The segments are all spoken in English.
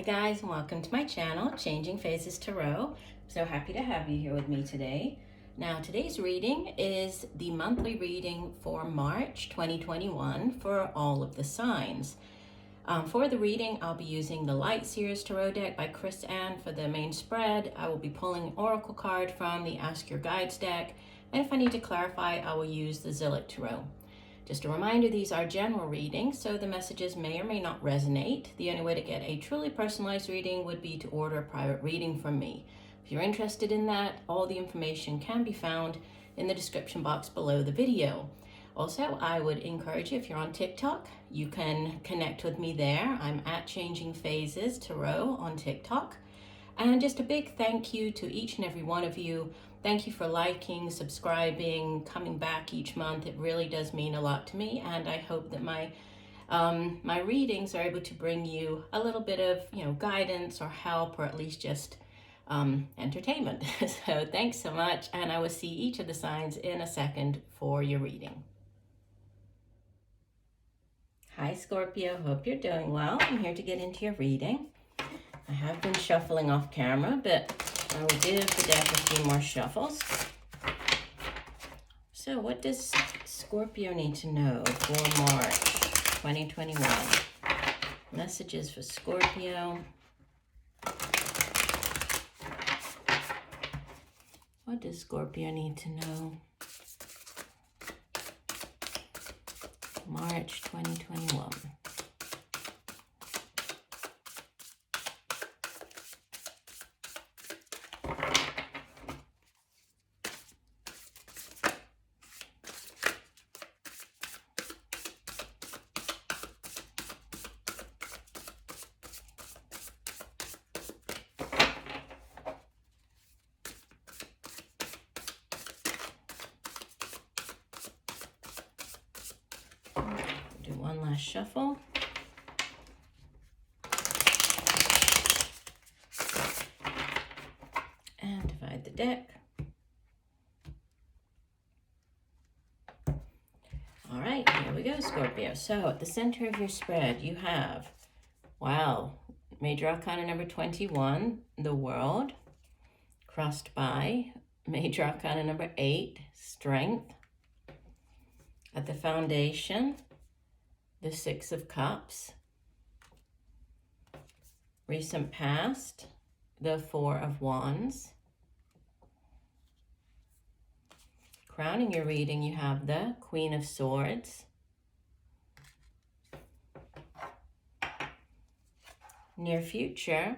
guys, and welcome to my channel, Changing Phases Tarot. I'm so happy to have you here with me today. Now, today's reading is the monthly reading for March 2021 for all of the signs. For the reading, I'll be using the Light Seer's Tarot deck by Chris Ann for the main spread. I will be pulling an oracle card from the Ask Your Guides deck, and if I need to clarify, I will use the Zillich Tarot. Just a reminder, these are general readings, so the messages may or may not resonate. The only way to get a truly personalized reading would be to order a private reading from me. If you're interested in that, all the information can be found in the description box below the video. Also, I would encourage you, if you're on TikTok, you can connect with me there. I'm at Changing Phases Tarot on TikTok. And just a big thank you to each and every one of you. Thank you for liking, subscribing, coming back each month. It really does mean a lot to me, and I hope that my readings are able to bring you a little bit of guidance or help, or at least just entertainment. So thanks so much, and I will see each of the signs in a second for your reading. Hi Scorpio, hope you're doing well. I'm here to get into your reading. I have been shuffling off camera, but I will give the deck a few more shuffles. So what does Scorpio need to know for March 2021? Messages for Scorpio. What does Scorpio need to know? March 2021. Do one last shuffle. And divide the deck. All right, here we go, Scorpio. So at the center of your spread, you have, wow, Major Arcana number 21, the World, crossed by Major Arcana number 8, Strength. At the foundation, the Six of Cups. Recent past, the Four of Wands. Crowning your reading, you have the Queen of Swords. Near future,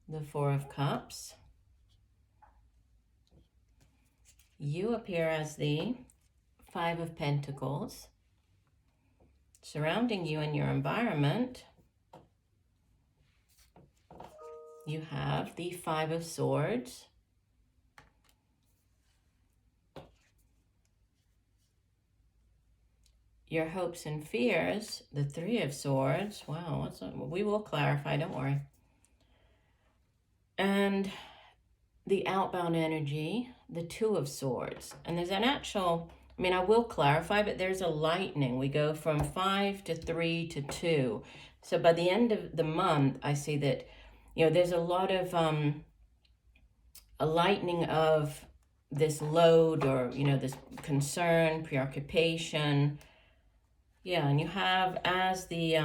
the Four of Cups. You appear as the Five of Pentacles. Surrounding you in your environment, you have the Five of Swords. Your hopes and fears, the Three of Swords. Wow, we will clarify, don't worry. And the outbound energy, the Two of Swords. And there's an actual, I will clarify, but there's a lightning. We go from 5 to 3 to 2. So by the end of the month, I see that, there's a lot of a lightening of this load, or, this concern, preoccupation. Yeah, and you have as the,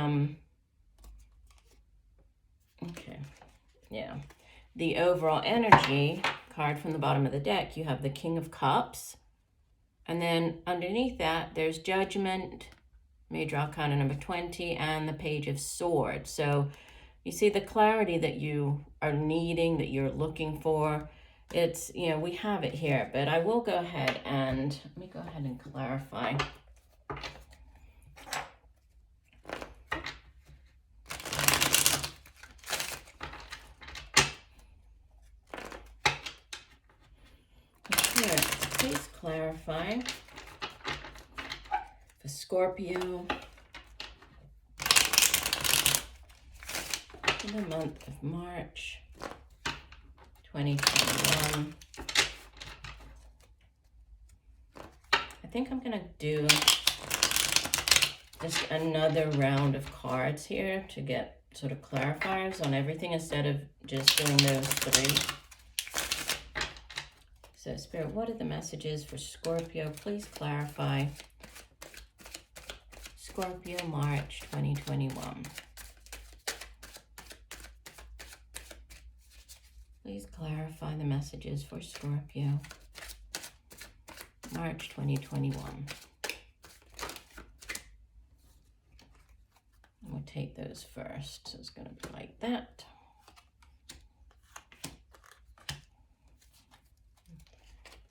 the overall energy card from the bottom of the deck, you have the King of Cups. And then underneath that, there's Judgment, Major Arcana number 20, and the Page of Swords. So you see the clarity that you are needing, that you're looking for. It's, we have it here, but I will go ahead and, let me go ahead and clarify. Here, please clarify for Scorpio for the month of March 2021. I think I'm going to do just another round of cards here to get sort of clarifiers on everything instead of just doing those 3. So Spirit, what are the messages for Scorpio? Please clarify. Scorpio, March 2021. Please clarify the messages for Scorpio, March 2021. We'll take those first. So it's going to be like that. I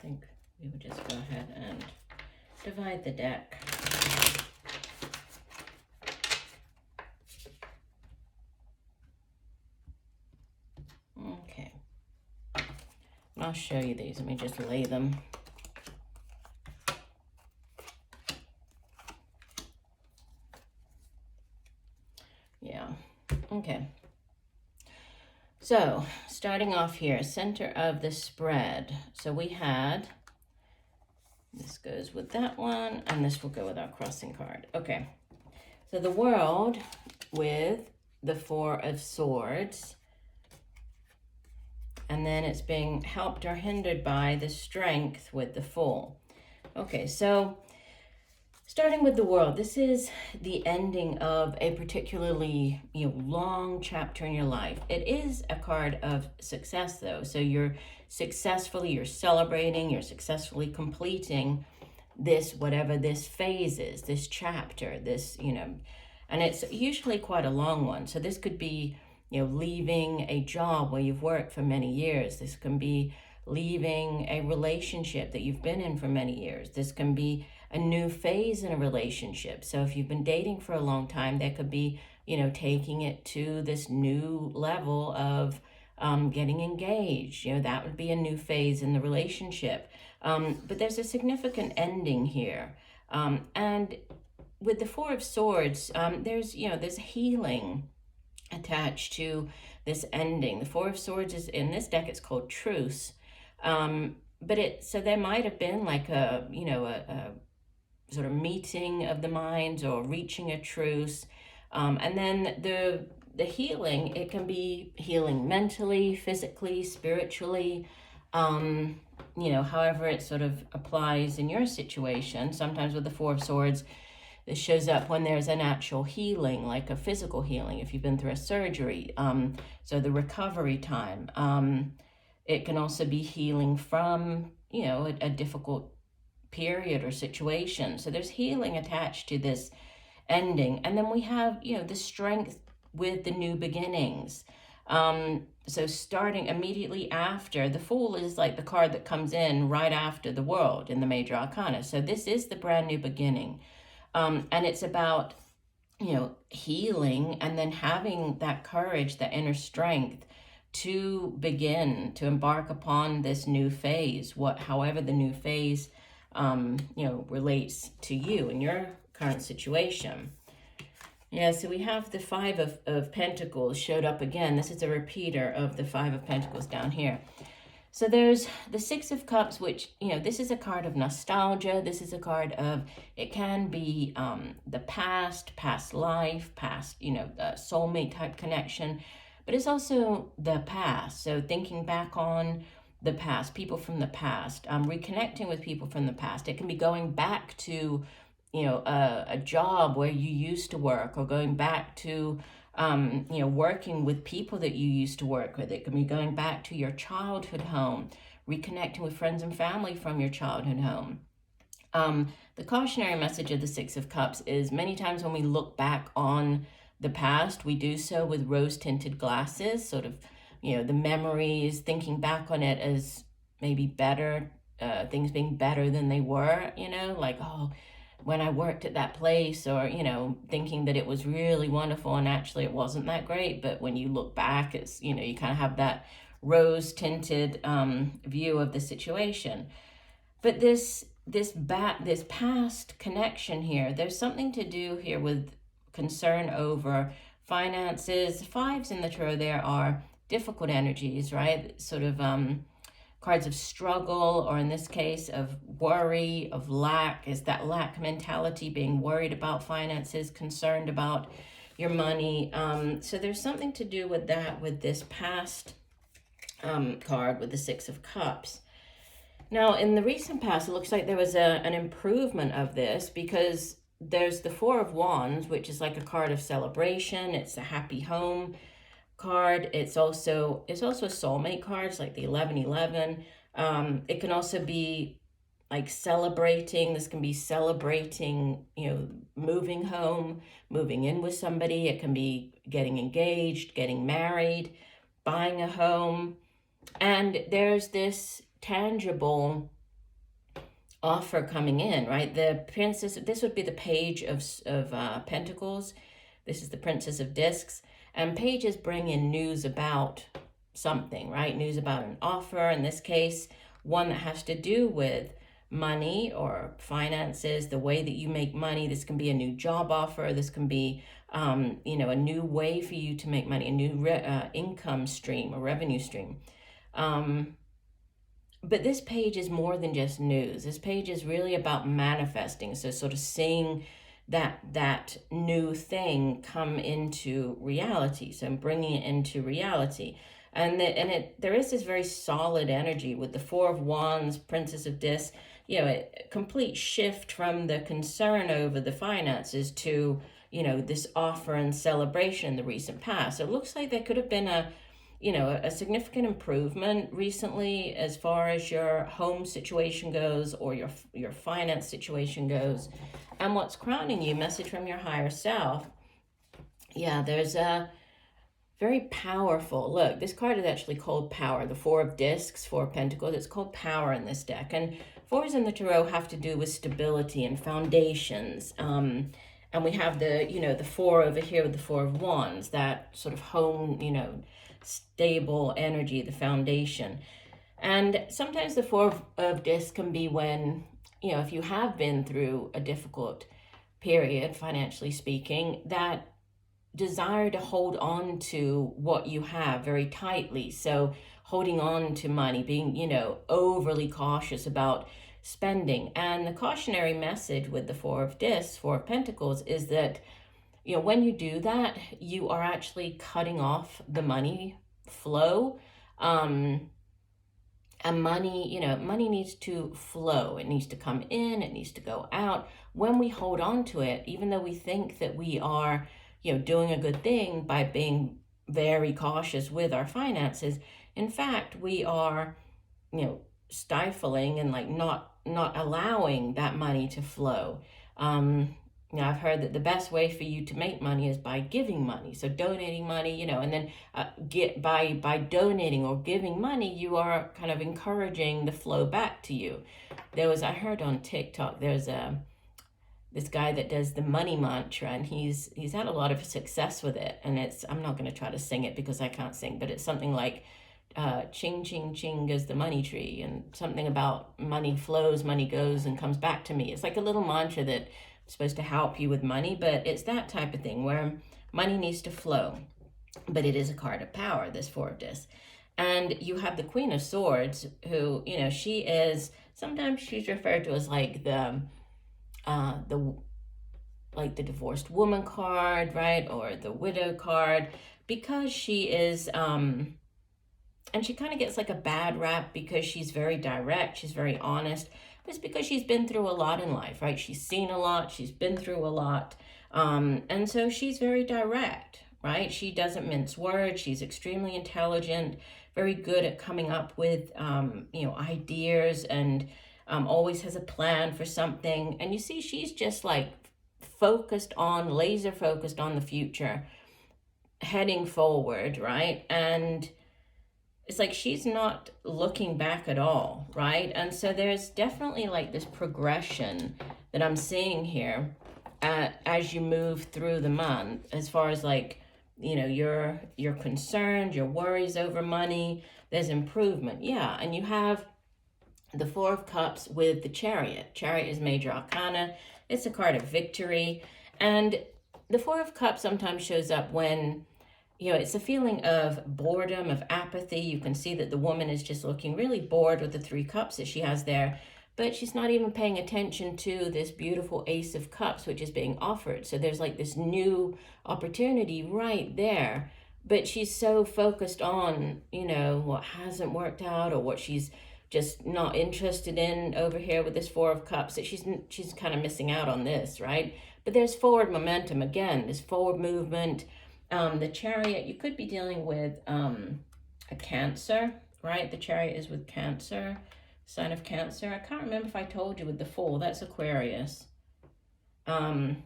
think we would just go ahead and divide the deck. Okay. And I'll show you these. Let me just lay them. Yeah. Okay. So, starting off here, center of the spread. So we had, this goes with that one, and this will go with our crossing card. Okay. So the World with the 4 of Swords. And then it's being helped or hindered by the Strength with the Fool. Okay, so starting with the World, this is the ending of a particularly long chapter in your life. It is a card of success, though. So you're celebrating, you're successfully completing this, whatever this phase is, this chapter, this, and it's usually quite a long one. So this could be, leaving a job where you've worked for many years. This can be leaving a relationship that you've been in for many years. This can be a new phase in a relationship. So if you've been dating for a long time, there could be, taking it to this new level of getting engaged. That would be a new phase in the relationship. But there's a significant ending here. And with the 4 of Swords, there's healing attached to this ending. The 4 of Swords is, in this deck, it's called Truce. So there might have been like a sort of meeting of the minds or reaching a truce. And then the healing, it can be healing mentally, physically, spiritually, however it sort of applies in your situation. Sometimes with the 4 of Swords, this shows up when there's an actual healing, like a physical healing, if you've been through a surgery. So the recovery time. It can also be healing from, a difficult period or situation. So there's healing attached to this ending. And then we have, the Strength with the new beginnings. So starting immediately after, the Fool is like the card that comes in right after the World in the Major Arcana. So this is the brand new beginning. And it's about, healing and then having that courage, that inner strength to begin to embark upon this new phase, however the new phase, relates to you in your current situation. Yeah, so we have the 5 of Pentacles showed up again. This is a repeater of the 5 of Pentacles down here. So there's the 6 of Cups, which, this is a card of nostalgia. This is a card of, it can be the past life, past, soulmate type connection. But it's also the past. So thinking back on the past, people from the past, reconnecting with people from the past. It can be going back to, a job where you used to work, or going back to, working with people that you used to work with. It can be going back to your childhood home, reconnecting with friends and family from your childhood home. The cautionary message of the 6 of Cups is many times when we look back on the past, we do so with rose-tinted glasses, sort of, the memories, thinking back on it as maybe better, things being better than they were, like, oh, when I worked at that place, or, thinking that it was really wonderful and actually it wasn't that great. But when you look back, it's, you kind of have that rose-tinted view of the situation. But this past connection here, there's something to do here with concern over finances. 5s in the tarot there are difficult energies, right? Sort of cards of struggle, or in this case of worry, of lack. Is that lack mentality, being worried about finances, concerned about your money. So there's something to do with that, with this past card with the Six of Cups. Now, in the recent past, it looks like there was an improvement of this, because there's the Four of Wands, which is like a card of celebration. It's a happy home card. It's also a soulmate card. It's like the 1111. It can also be like celebrating. This can be celebrating, moving home, moving in with somebody. It can be getting engaged, getting married, buying a home. And there's this tangible offer coming in, right? The Princess, this would be the Page of Pentacles. This is the Princess of Discs. And pages bring in news about something, right? News about an offer, in this case, one that has to do with money or finances, the way that you make money. This can be a new job offer. This can be, a new way for you to make money, a new income stream, a revenue stream. But this page is more than just news. This page is really about manifesting. So sort of seeing that new thing come into reality. So I'm bringing it into reality. And there is this very solid energy with the Four of Wands, Princess of Discs, a complete shift from the concern over the finances to, this offer and celebration in the recent past. So it looks like there could have been a significant improvement recently as far as your home situation goes, or your finance situation goes. And what's crowning you, message from your higher self. Yeah, there's a very powerful, look, this card is actually called Power. The Four of Discs, Four of Pentacles, it's called Power in this deck. And fours in the tarot have to do with stability and foundations. And we have the four over here with the Four of Wands, that sort of home, stable energy, the foundation. And sometimes the Four of Discs can be when, if you have been through a difficult period, financially speaking, that desire to hold on to what you have very tightly. So holding on to money, being, overly cautious about spending. And the cautionary message with the Four of Discs, Four of Pentacles, is that, when you do that, you are actually cutting off the money flow. And money needs to flow. It needs to come in, it needs to go out. When we hold on to it, even though we think that we are, doing a good thing by being very cautious with our finances, in fact, we are, stifling and like not allowing that money to flow. I've heard that the best way for you to make money is by giving money. So donating money, and then by donating or giving money, you are kind of encouraging the flow back to you. I heard on TikTok, there's this guy that does the money mantra, and he's had a lot of success with it. And I'm not going to try to sing it because I can't sing, but it's something like ching, ching, ching is the money tree, and something about money flows, money goes and comes back to me. It's like a little mantra that supposed to help you with money, but it's that type of thing where money needs to flow. But it is a card of power, this Four of Discs. And you have the Queen of Swords, who, she is, sometimes she's referred to as like the divorced woman card, right? Or the widow card, because she is, and she kind of gets like a bad rap because she's very direct, she's very honest. It's because she's been through a lot in life, right? She's seen a lot, she's been through a lot. And so she's very direct, right? She doesn't mince words. She's extremely intelligent, very good at coming up with, ideas, and always has a plan for something. And you see, she's just like laser focused on the future, heading forward, right? And it's like she's not looking back at all, right? And so there's definitely like this progression that I'm seeing here as you move through the month, as far as like, your concerns, your worries over money, there's improvement. Yeah, and you have the Four of Cups with the Chariot. Chariot is major arcana. It's a card of victory. And the Four of Cups sometimes shows up when, it's a feeling of boredom, of apathy. You can see that the woman is just looking really bored with the Three Cups that she has there. but she's not even paying attention to this beautiful Ace of Cups, which is being offered. So there's like this new opportunity right there, but she's so focused on, you know, what hasn't worked out or what she's just not interested in over here with this Four of Cups, that she's kind of missing out on this, right? But there's forward momentum again, this forward movement. The Chariot, you could be dealing with a Cancer, right? The Chariot is with Cancer, sign of Cancer. I can't remember if I told you with the Fool, that's Aquarius. And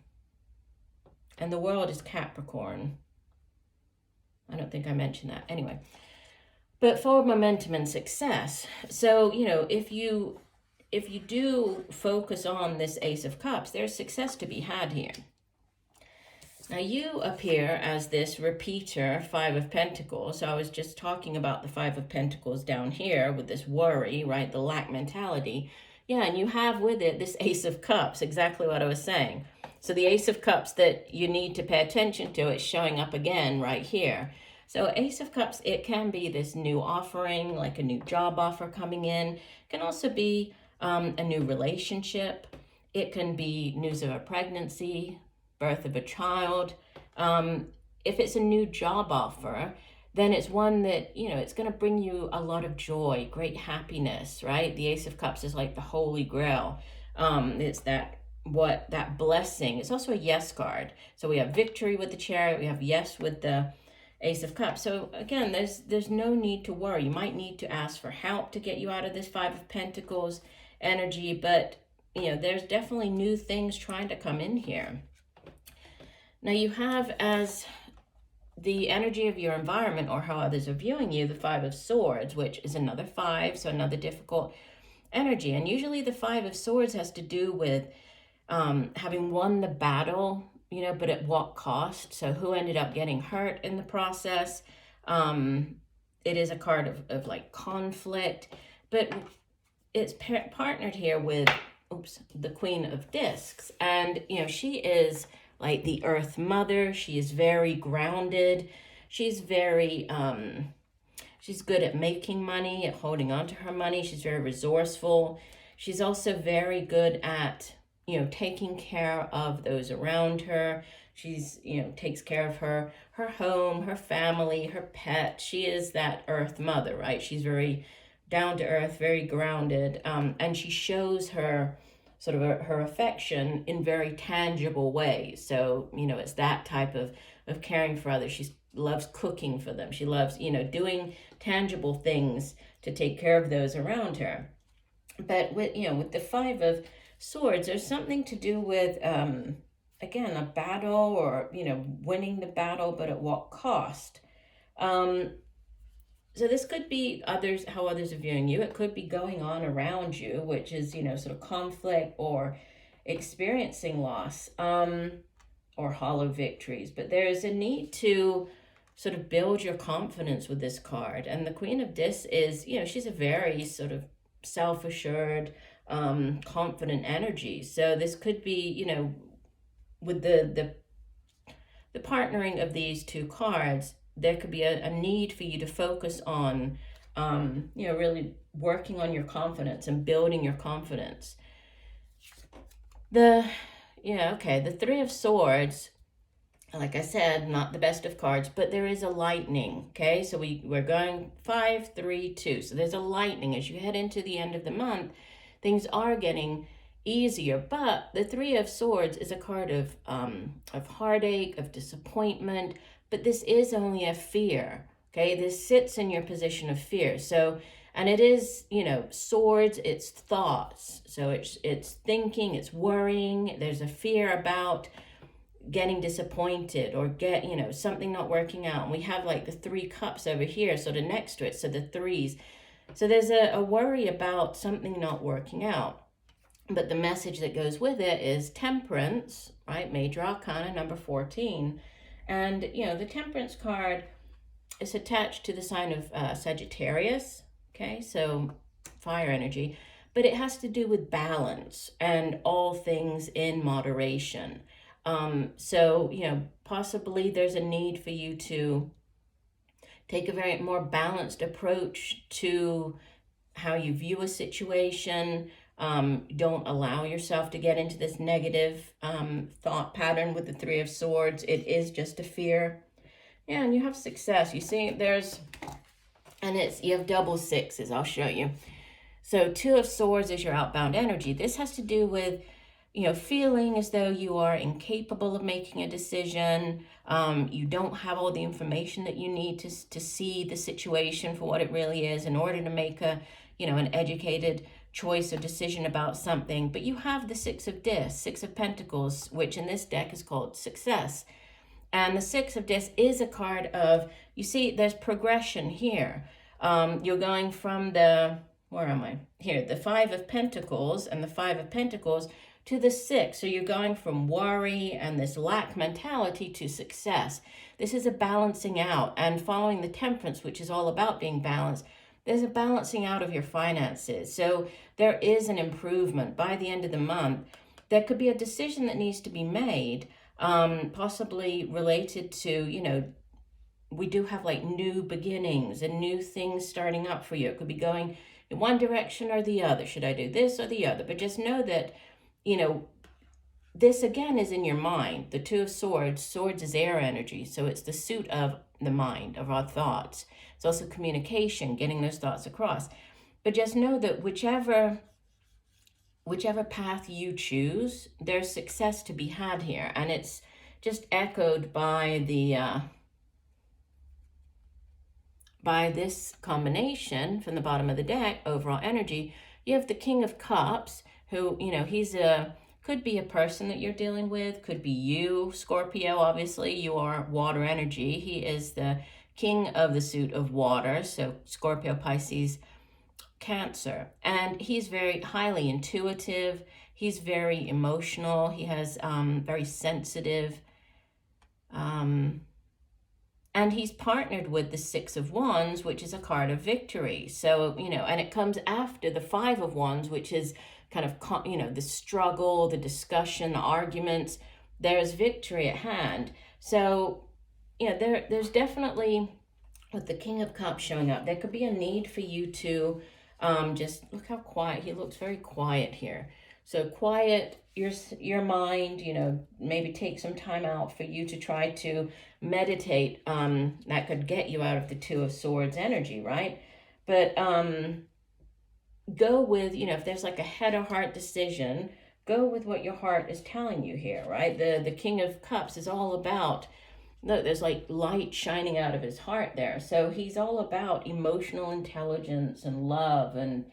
the World is Capricorn. I don't think I mentioned that. Anyway, but forward momentum and success. So, you know, if you do focus on this Ace of Cups, there's success to be had here. Now you appear as this repeater, Five of Pentacles. So I was just talking about the Five of Pentacles down here with this worry, right? The lack mentality. Yeah, and you have with it this Ace of Cups, exactly what I was saying. So the Ace of Cups that you need to pay attention to, it's showing up again right here. So Ace of Cups, it can be this new offering, like a new job offer coming in. It can also be a new relationship. It can be news of a pregnancy, birth of a child. If it's a new job offer, then it's one that, you know, it's going to bring you a lot of joy, great happiness, right? The Ace of Cups is like the Holy Grail. It's that blessing. It's also a yes card. So we have victory with the Chariot. We have yes with the Ace of Cups. So again, there's no need to worry. You might need to ask for help to get you out of this Five of Pentacles energy, but you know, there's definitely new things trying to come in here. Now you have as the energy of your environment or how others are viewing you, the Five of Swords, which is another five, so another difficult energy. And usually the Five of Swords has to do with having won the battle, you know, but at what cost? So who ended up getting hurt in the process? It is a card of like conflict, but it's partnered here with, the Queen of Discs. And, you know, she is like the Earth Mother. She is very grounded. She's very, she's good at making money, at holding on to her money. She's very resourceful. She's also very good at, you know, taking care of those around her. She's, you know, takes care of her home, her family, her pet. She is that Earth Mother, right? She's very down to earth, very grounded, and she shows her sort of her affection in very tangible ways. So, you know, it's that type of caring for others. She loves cooking for them. She loves, you know, doing tangible things to take care of those around her. But with, you know, with the Five of Swords, there's something to do with, again, a battle or, you know, winning the battle, but at what cost? So this could be how others are viewing you. It could be going on around you, which is, you know, sort of conflict or experiencing loss, or hollow victories. But there is a need to sort of build your confidence with this card. And the Queen of Discs is, you know, she's a very sort of self-assured, confident energy. So this could be, you know, with the partnering of these two cards, there could be a need for you to focus on, you know, really working on your confidence and building your confidence. The Three of Swords, like I said, not the best of cards, but there is a lightning, okay? So we're going 5, 3, 2. So there's a lightning. As you head into the end of the month, things are getting easier, but the Three of Swords is a card of heartache, of disappointment, but this is only a fear, okay? This sits in your position of fear. So, and it is, you know, swords, it's thoughts. So it's thinking, it's worrying. There's a fear about getting disappointed or you know, something not working out. And we have like the Three Cups over here, sort of next to it. So the threes. So there's a worry about something not working out. But the message that goes with it is Temperance, right? Major Arcana number 14. And, you know, the Temperance card is attached to the sign of Sagittarius, okay? So fire energy. But it has to do with balance and all things in moderation. So, you know, possibly there's a need for you to take a very more balanced approach to how you view a situation. Don't allow yourself to get into this negative thought pattern with the Three of Swords. It is just a fear. Yeah, and you have success. You see, you have double sixes. I'll show you. So Two of Swords is your outbound energy. This has to do with, feeling as though you are incapable of making a decision. You don't have all the information that you need to see the situation for what it really is in order to make an educated choice or decision about something. But you have the Six of Discs, Six of Pentacles, which in this deck is called success. And the Six of Discs is a card of, you see, there's progression here. You're going from where am I? Here, the Five of Pentacles and the Five of Pentacles to the Six. So you're going from worry and this lack mentality to success. This is a balancing out, and following the Temperance, which is all about being balanced. There's a balancing out of your finances. So there is an improvement by the end of the month. There could be a decision that needs to be made, possibly related to, we do have like new beginnings and new things starting up for you. It could be going in one direction or the other. Should I do this or the other? But just know that, this again is in your mind. The Two of Swords, swords is air energy. So it's the suit of the mind, of our thoughts. It's also communication, getting those thoughts across. But just know that whichever path you choose, there's success to be had here. And it's just echoed by by this combination from the bottom of the deck, overall energy. You have the King of Cups, who, could be a person that you're dealing with, could be you, Scorpio, obviously. You are water energy. He is the king of the suit of water, so Scorpio, Pisces, Cancer. And he's very highly intuitive. He's very emotional. He has very sensitive, and he's partnered with the Six of Wands, which is a card of victory. So, and it comes after the Five of Wands, which is kind of, the struggle, the discussion, the arguments. There's victory at hand. So, there's definitely, with the King of Cups showing up, there could be a need for you to just look how quiet. He looks very quiet here. So quiet your mind, maybe take some time out for you to try to meditate. That could get you out of the Two of Swords energy, right? But go with, if there's like a head or heart decision, go with what your heart is telling you here, right? The King of Cups is all about, look, there's like light shining out of his heart there. So he's all about emotional intelligence and love and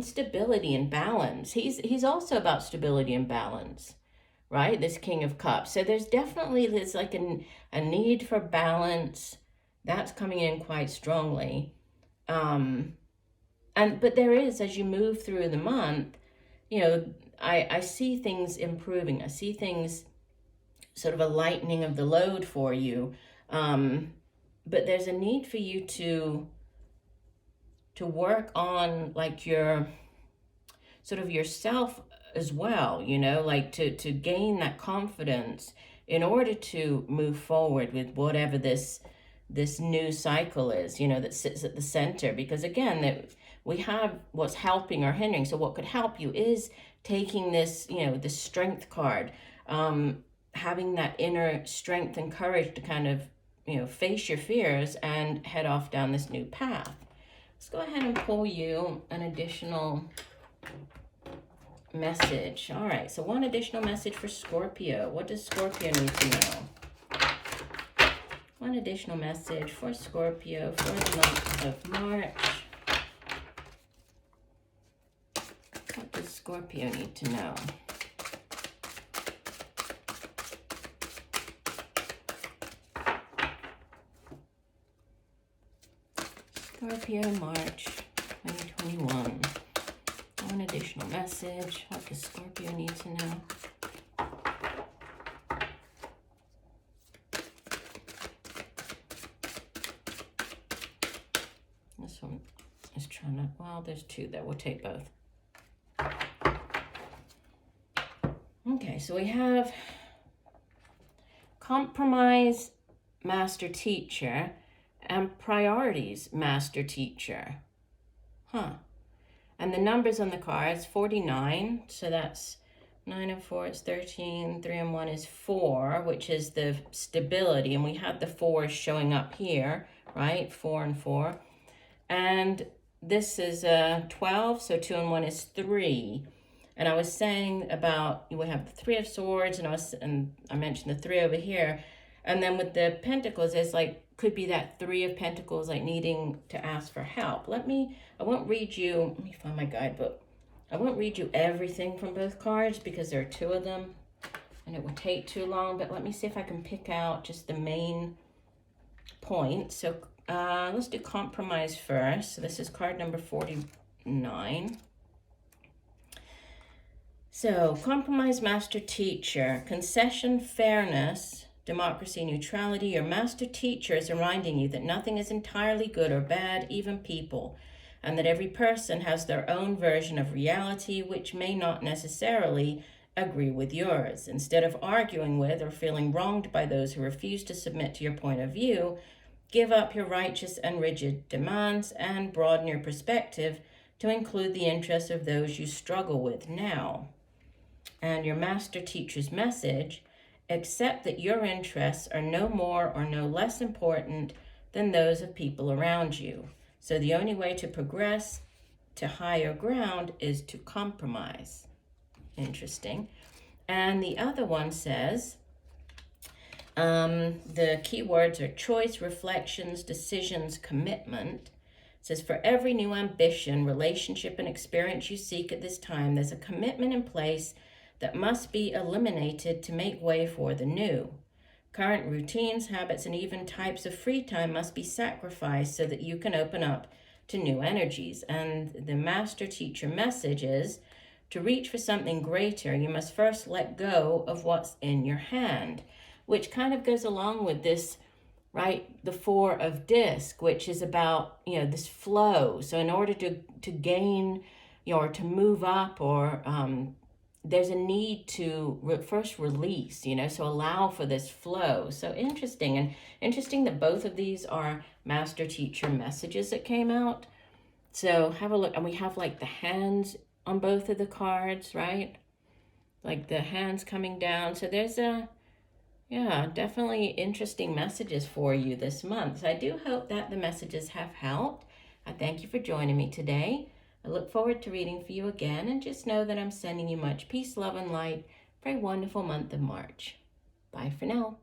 stability and balance. He's also about stability and balance, right? This King of Cups. So there's like a need for balance. That's coming in quite strongly. But there is, as you move through the month, I see things improving. I see things sort of a lightening of the load for you. But there's a need for you to work on like your sort of yourself as well, like to gain that confidence in order to move forward with whatever this new cycle is, that sits at the center. Because again, that we have what's helping or hindering. So what could help you is taking this, the strength card, having that inner strength and courage to kind of, face your fears and head off down this new path. Let's go ahead and pull you an additional message. All right, so one additional message for Scorpio. What does Scorpio need to know? One additional message for Scorpio for the month of March. What does Scorpio need to know? Scorpio, March 2021. One additional message. What does Scorpio need to know? This one is trying to, well, there's two there. We'll take both. Okay, so we have compromise, master teacher, and priorities, master teacher. And the numbers on the cards, 49, so that's 9 and 4 is 13, 3 and 1 is 4, which is the stability, and we had the 4 showing up here, right? 4 and 4. And this is 12, so 2 and 1 is 3. And I was saying about, we have the 3 of Swords, and I mentioned the 3 over here. And then with the Pentacles, it's like, could be that 3 of Pentacles, like needing to ask for help. I won't read you, let me find my guidebook. I won't read you everything from both cards because there are 2 of them and it would take too long, but let me see if I can pick out just the main points. So let's do compromise first. So this is card number 49. So compromise, master teacher, concession, fairness, democracy, neutrality. Your master teacher is reminding you that nothing is entirely good or bad, even people, and that every person has their own version of reality, which may not necessarily agree with yours. Instead of arguing with or feeling wronged by those who refuse to submit to your point of view, give up your righteous and rigid demands and broaden your perspective to include the interests of those you struggle with now. And your master teacher's message: accept that your interests are no more or no less important than those of people around you. So the only way to progress to higher ground is to compromise. Interesting. And the other one says, the key words are choice, reflections, decisions, commitment. It says, for every new ambition, relationship, and experience you seek at this time, there's a commitment in place that must be eliminated to make way for the new. Current routines, habits, and even types of free time must be sacrificed so that you can open up to new energies. And the master teacher message is, to reach for something greater, you must first let go of what's in your hand, which kind of goes along with this, right? The 4 of disc, which is about, this flow. So in order to gain, or to move up, or there's a need to first release, so allow for this flow. So interesting that both of these are master teacher messages that came out. So have a look, and we have like the hands on both of the cards, right? Like the hands coming down. So there's definitely interesting messages for you this month. So I do hope that the messages have helped. I thank you for joining me today. I look forward to reading for you again, and just know that I'm sending you much peace, love, and light for a wonderful month of March. Bye for now.